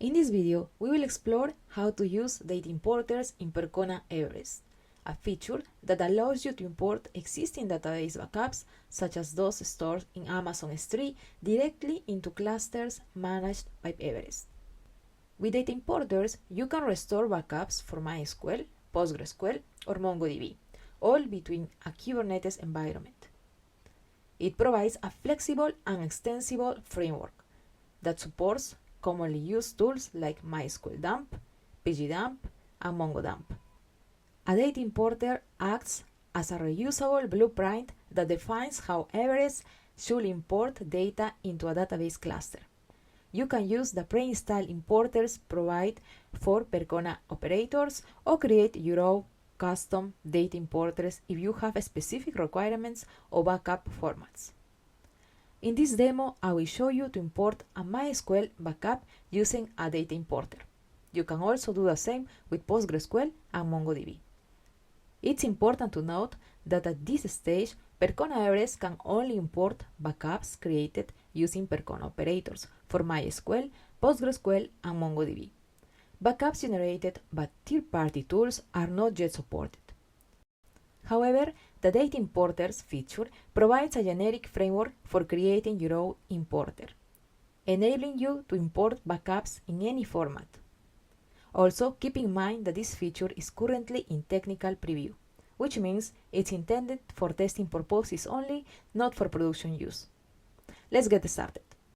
In this video, we will explore how to use data importers in Percona Everest, a feature that allows you to import existing database backups, such as those stored in Amazon S3, directly into clusters managed by Everest. With data importers, you can restore backups for MySQL, PostgreSQL, or MongoDB, all between a Kubernetes environment. It provides a flexible and extensible framework that supports commonly used tools like MySQL dump, pgdump, and MongoDump. A data importer acts as a reusable blueprint that defines how Everest should import data into a database cluster. You can use the pre-installed importers provided for Percona operators or create your own custom data importers if you have specific requirements or backup formats. In this demo, I will show you to import a MySQL backup using a data importer. You can also do the same with PostgreSQL and MongoDB. It's important to note that at this stage, Percona Everest can only import backups created using Percona operators for MySQL, PostgreSQL, and MongoDB. Backups generated by third-party tools are not yet supported. However, the Data Importers feature provides a generic framework for creating your own importer, enabling you to import backups in any format. Also, keep in mind that this feature is currently in technical preview, which means it's intended for testing purposes only, not for production use. Let's get started.